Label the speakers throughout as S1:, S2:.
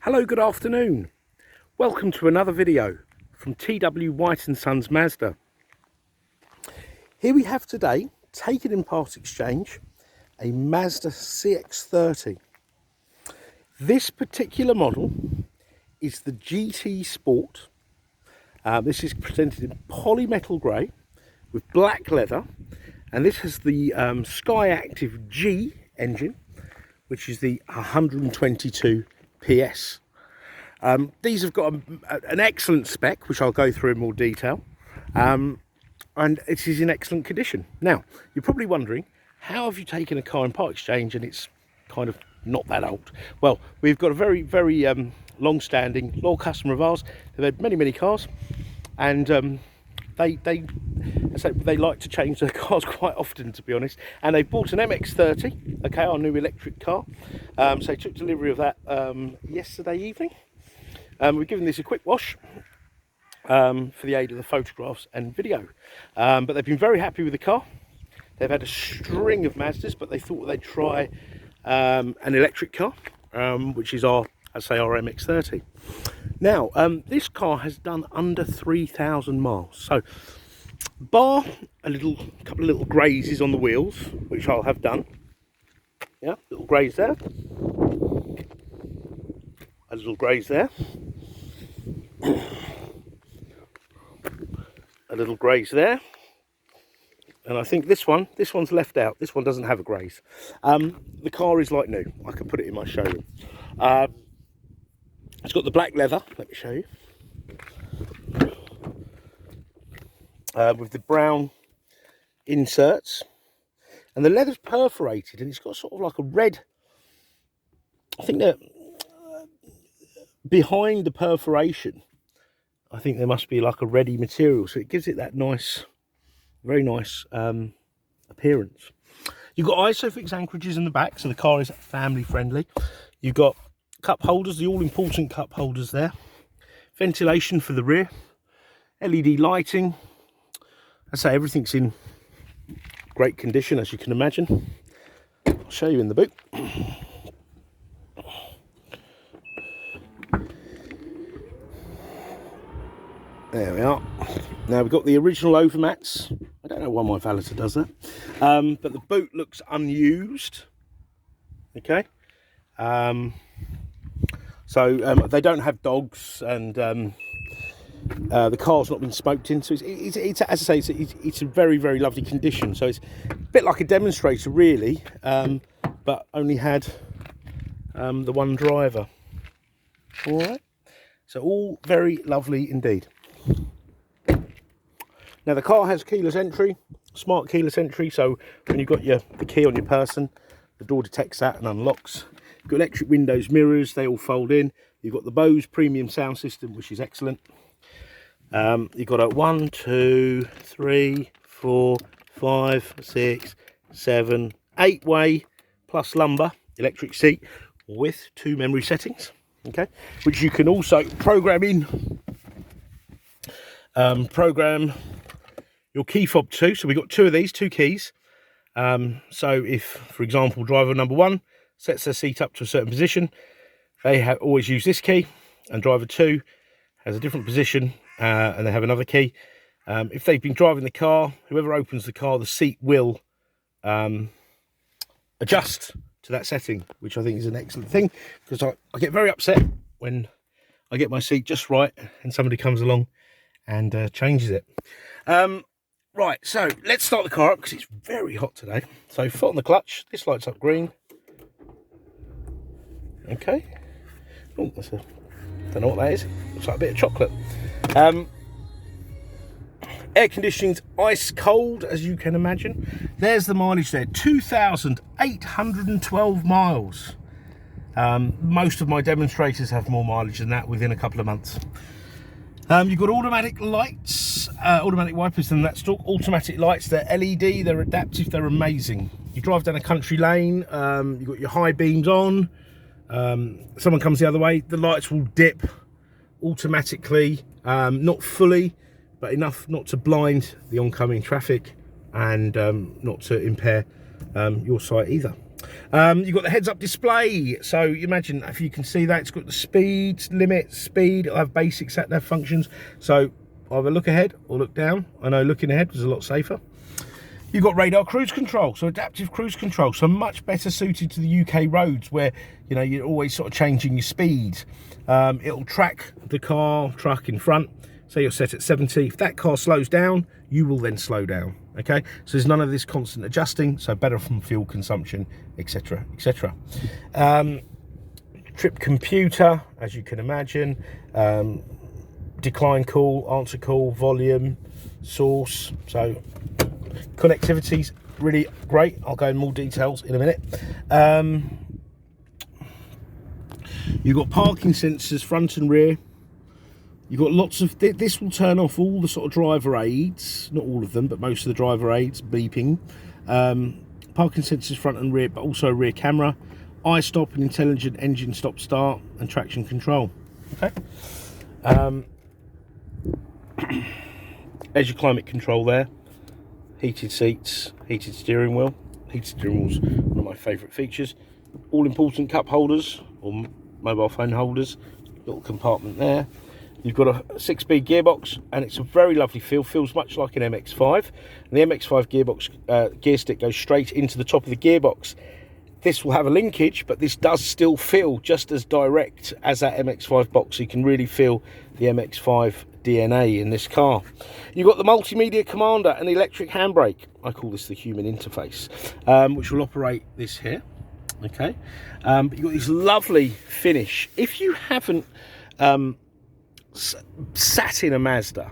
S1: Hello, good afternoon. Welcome to another video from TW White & Sons Mazda. Here we have today, taken in part exchange, a Mazda CX-30. This particular model is the GT Sport. This is presented in Polymetal Grey with black leather, and this has the SKYACTIV-G engine, which is the 122 PS. These have got an excellent spec, which I'll go through in more detail, and it is in excellent condition. Now, you're probably wondering, how have you taken a car in part exchange and it's kind of not that old? Well, we've got a very long-standing, loyal customer of ours. They've had many cars, and they like to change their cars quite often, to be honest. And they bought an MX-30, okay, our new electric car. So they took delivery of that yesterday evening. We've given this a quick wash for the aid of the photographs and video. But they've been very happy with the car. They've had a string of Mazdas, but they thought they'd try an electric car, which is our MX-30. Now, this car has done under 3,000 miles. So, bar couple of little grazes on the wheels, which I'll have done. Yeah, little graze there. A little graze there. A little graze there. And I think this one's left out. This one doesn't have a graze. The car is like new. I can put it in my showroom. It's got the black leather, let me show you, with the brown inserts, and the leather's perforated, and it's got sort of like a red, I think that behind the perforation, I think there must be like a reddy material, so it gives it that nice, very nice appearance. You've got ISOFIX anchorages in the back, so the car is family friendly. You've got cup holders, the all-important cup holders there. Ventilation for the rear. LED lighting. I say everything's in great condition, as you can imagine. I'll show you in the boot. There we are. Now we've got the original overmats. I don't know why my valeter does that. But the boot looks unused. Okay. So they don't have dogs, and the car's not been smoked in, so it's as I say, it's a very lovely condition. So it's a bit like a demonstrator, really, but only had the one driver. All right, so all very lovely indeed. Now the car has keyless entry, smart keyless entry. So when you've got the key on your person, the door detects that and unlocks. You've got electric windows, mirrors, they all fold in. You've got the BOSE premium sound system, which is excellent. You've got a 1, 2, 3, 4, 5, 6, 7, 8-way plus lumbar electric seat with 2 memory settings, okay, which you can also program in. Program your key fob too. So we've got 2 of these, 2 keys. So if, for example, driver number 1 sets their seat up to a certain position, they always use this key, and driver 2 has a different position, and they have another key. If they've been driving the car, whoever opens the car, the seat will adjust to that setting, which I think is an excellent thing, because I get very upset when I get my seat just right and somebody comes along and changes it. Right, so let's start the car up because it's very hot today. So foot on the clutch, this lights up green. Okay. Oh, don't know what that is. Looks like a bit of chocolate. Air conditioning's ice cold, as you can imagine. There's the mileage there, 2,812 miles. Most of my demonstrators have more mileage than that within a couple of months. You've got automatic lights, automatic wipers in that stock. Automatic lights, they're LED, they're adaptive, they're amazing. You drive down a country lane, you've got your high beams on. Someone comes the other way, the lights will dip automatically, not fully, but enough not to blind the oncoming traffic and not to impair your sight either. You've got the heads-up display, so you imagine if you can see that it's got the speed limit, it'll have basic sat-nav functions, so either look ahead or look down. I know looking ahead was a lot safer. You've got radar cruise control, so adaptive cruise control, so much better suited to the UK roads where, you know, you're always sort of changing your speed. It'll track the truck in front. Say you're set at 70. If that car slows down, you will then slow down. Okay, so there's none of this constant adjusting, so better from fuel consumption, etc., etc. Trip computer, as you can imagine, decline call, answer call, volume, source, so connectivity's really great. I'll go in more details in a minute. You've got parking sensors front and rear. You've got lots of, this will turn off all the sort of driver aids, not all of them, but most of the driver aids, beeping. Parking sensors front and rear, but also a rear camera. Eye stop and intelligent engine stop start and traction control. Okay. There's your climate control there. Heated seats, heated steering wheel. Heated steering wheel's one of my favourite features. All important cup holders or mobile phone holders. Little compartment there. You've got a 6-speed gearbox, and it's a very lovely feel. Feels much like an MX-5. And the MX-5 gearbox gear stick goes straight into the top of the gearbox. This will have a linkage, but this does still feel just as direct as that MX-5 box. So you can really feel the MX-5 DNA in this car. You've got the multimedia commander and the electric handbrake. I call this the human interface, which will operate this here. Okay, but you've got this lovely finish. If you haven't sat in a Mazda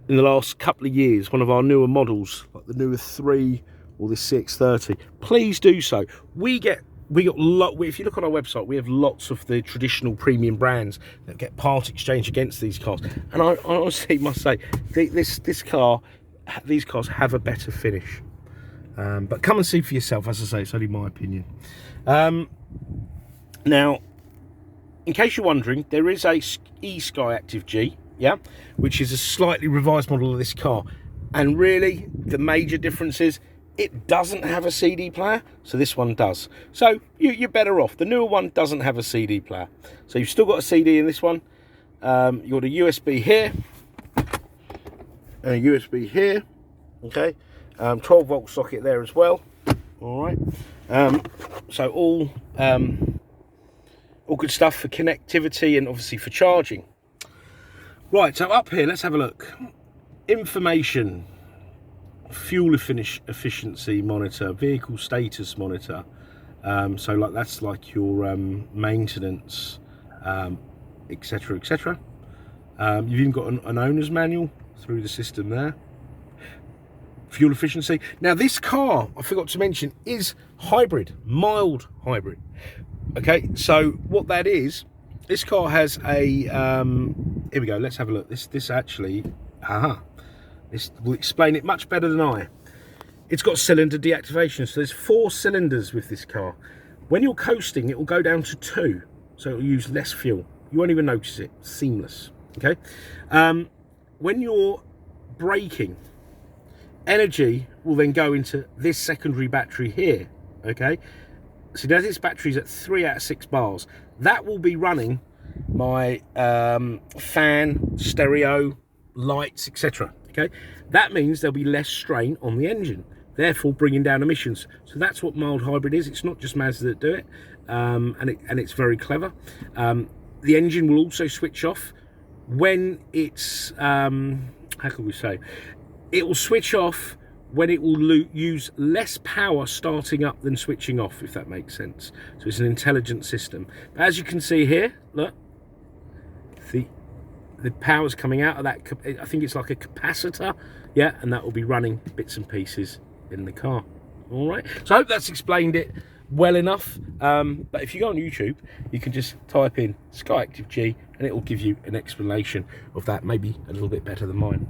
S1: in the last couple of years, one of our newer models, like the newer 3 or the CX-30, please do so. If you look on our website, we have lots of the traditional premium brands that get part exchange against these cars, and I honestly must say these cars have a better finish. But come and see for yourself. As I say, it's only my opinion. Now, in case you're wondering, there is a SKYACTIV-G, yeah, which is a slightly revised model of this car, and really the major difference is it doesn't have a CD player, so this one does. So you're better off. The newer one doesn't have a CD player, so you've still got a CD in this one. You've got a USB here, and a USB here. Okay, 12-volt socket there as well. All right, so all good stuff for connectivity and obviously for charging. Right, so up here, let's have a look. Information, fuel efficiency monitor, vehicle status monitor. So like that's like your maintenance, etc., etc. You've even got an owner's manual through the system there. Fuel efficiency. Now this car, I forgot to mention, is hybrid, mild hybrid. Okay, so what that is, this car has a here we go, let's have a look. This actually, this will explain it much better than I. It's got cylinder deactivation, so there's 4 cylinders with this car. When you're coasting, it will go down to 2, so it will use less fuel. You won't even notice it. Seamless. Okay. When you're braking, energy will then go into this secondary battery here. Okay, so now this battery's at 3 out of 6 bars. That will be running my fan, stereo, lights, etc. Okay, that means there'll be less strain on the engine, therefore bringing down emissions. So that's what mild hybrid is. It's not just Mazda that do it, and it's very clever. The engine will also switch off when it's how can we say, it will switch off when it will use less power starting up than switching off, if that makes sense. So it's an intelligent system. But as you can see here, look, the power's coming out of that, I think it's like a capacitor, yeah, and that will be running bits and pieces in the car. All right, so I hope that's explained it well enough. But if you go on YouTube, you can just type in SKYACTIV-G and it will give you an explanation of that, maybe a little bit better than mine.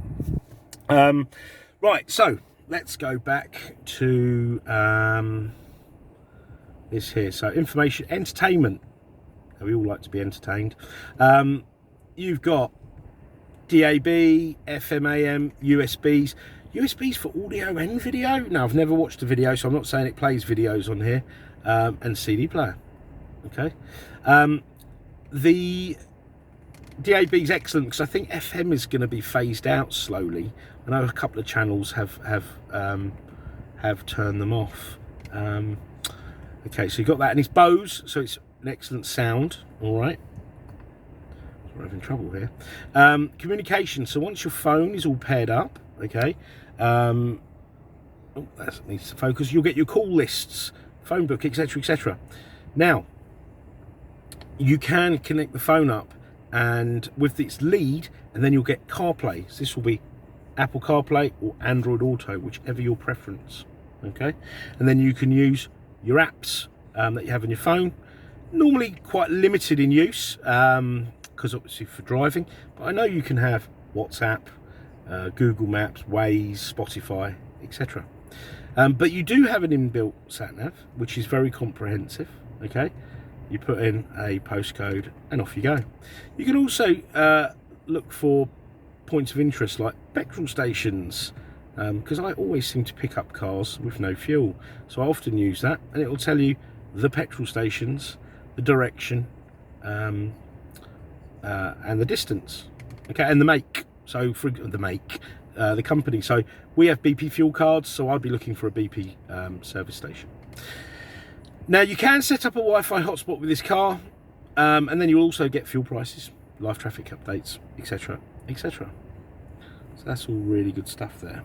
S1: Right, so let's go back to this here. So information, entertainment. We all like to be entertained. You've got DAB, FM, AM, USBs for audio and video. Now, I've never watched a video, so I'm not saying it plays videos on here. and CD player. Okay, the DAB is excellent because I think FM is going to be phased out slowly. I know a couple of channels have turned them off. Okay, so you got that, and it's BOSE, so it's an excellent sound. All right, we're having trouble here. Communication. So once your phone is all paired up, okay, oh, that needs to focus. You'll get your call lists, phone book, etc., etc. Now, you can connect the phone up and with its lead, and then you'll get CarPlay. So this will be Apple CarPlay or Android Auto, whichever your preference. Okay, and then you can use your apps that you have on your phone. Normally quite limited in use because obviously for driving, but I know you can have WhatsApp, Google Maps, Waze, Spotify, etc. But you do have an inbuilt sat-nav, which is very comprehensive. Okay, you put in a postcode and off you go. You can also look for points of interest like petrol stations, because I always seem to pick up cars with no fuel, so I often use that, and it will tell you the petrol stations, the direction, and the distance. Okay, and the make. So for the make, the company. So we have BP fuel cards, so I'd be looking for a BP service station. Now you can set up a Wi-Fi hotspot with this car, and then you also get fuel prices, live traffic updates, etc., etc. So that's all really good stuff there.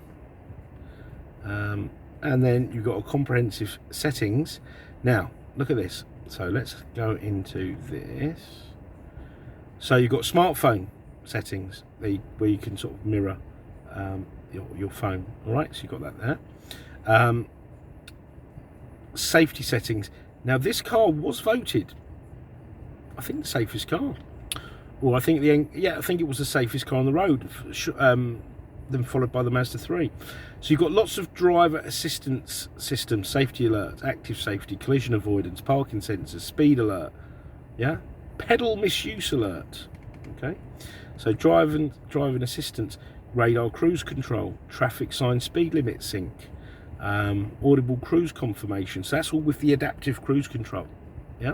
S1: And then you've got a comprehensive settings. Now look at this. So let's go into this. So you've got smartphone settings where you can sort of mirror your phone. All right, so you've got that there. Safety settings. Now this car was voted, I think, the safest car. Or I think I think it was the safest car on the road. Then followed by the Mazda 3. So you've got lots of driver assistance systems, safety alerts, active safety, collision avoidance, parking sensors, speed alert, yeah, pedal misuse alert. Okay, so driving assistance, radar cruise control, traffic sign speed limit sync, audible cruise confirmation. So that's all with the adaptive cruise control. Yeah,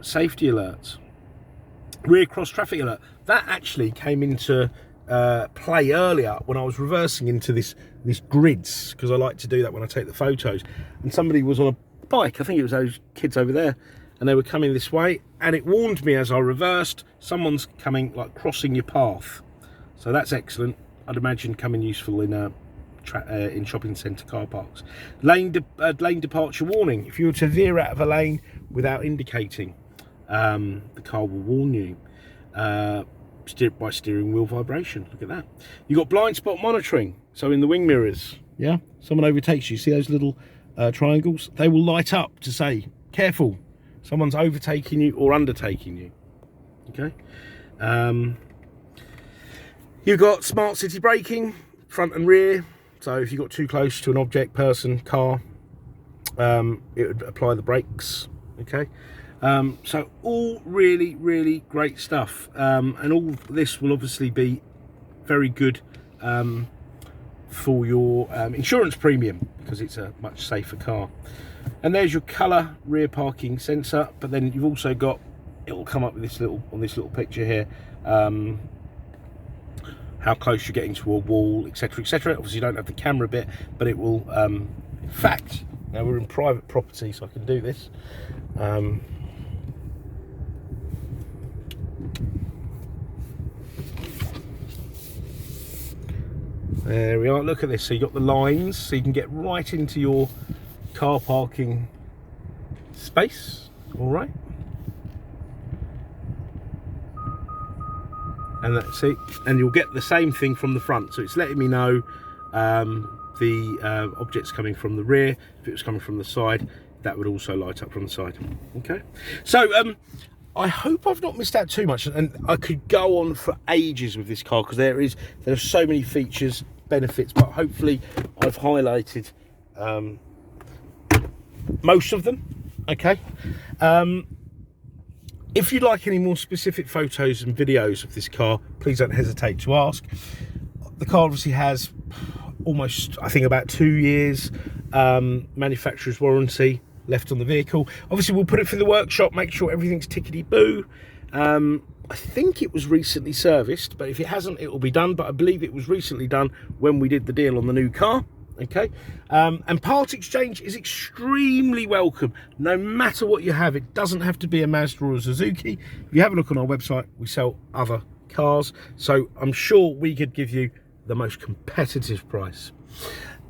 S1: safety alerts, rear cross traffic alert. That actually came into play earlier when I was reversing into this grids, because I like to do that when I take the photos, and somebody was on a bike, I think it was those kids over there, and they were coming this way, and it warned me as I reversed, someone's coming, like crossing your path. So that's excellent. I'd imagine coming useful in shopping centre car parks. Lane departure warning. If you were to veer out of a lane without indicating, the car will warn you. By steering wheel vibration. Look at that. You've got blind spot monitoring. So in the wing mirrors, yeah, someone overtakes you. See those little triangles? They will light up to say, careful, someone's overtaking you or undertaking you. Okay. You've got smart city braking, front and rear. So if you got too close to an object, person, car, it would apply the brakes. Okay. So all really great stuff, and all this will obviously be very good for your insurance premium, because it's a much safer car. And there's your colour rear parking sensor, but then you've also got, it will come up with this little picture here, how close you're getting to a wall, etc., etc. Obviously you don't have the camera bit, but it will, in fact, now we're in private property, so I can do this. There we are, look at this. So you've got the lines, so you can get right into your car parking space. All right, and that's it. And you'll get the same thing from the front, so it's letting me know the object's coming from the rear. If it was coming from the side, that would also light up from the side. Okay, so I hope I've not missed out too much, and I could go on for ages with this car, because there are so many features, benefits, but hopefully I've highlighted most of them. Okay, if you'd like any more specific photos and videos of this car, please don't hesitate to ask. The car obviously has almost, I think, about 2 years manufacturer's warranty. left on the vehicle. Obviously we'll put it through the workshop, make sure everything's tickety-boo. I think it was recently serviced, but if it hasn't, it will be done. But I believe it was recently done when we did the deal on the new car. Okay, and part exchange is extremely welcome, no matter what you have. It doesn't have to be a Mazda or a Suzuki. If you have a look on our website, we sell other cars, so I'm sure we could give you the most competitive price.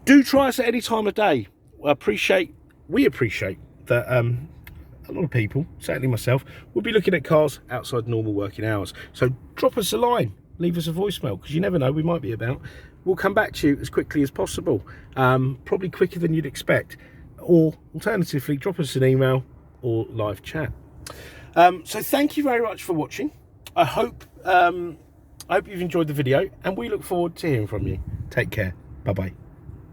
S1: Do try us at any time of day. We appreciate that a lot of people, certainly myself, will be looking at cars outside normal working hours. So drop us a line, leave us a voicemail, because you never know, we might be about. We'll come back to you as quickly as possible, probably quicker than you'd expect, or alternatively drop us an email or live chat. So thank you very much for watching. I hope you've enjoyed the video, and we look forward to hearing from you. Take care. Bye bye.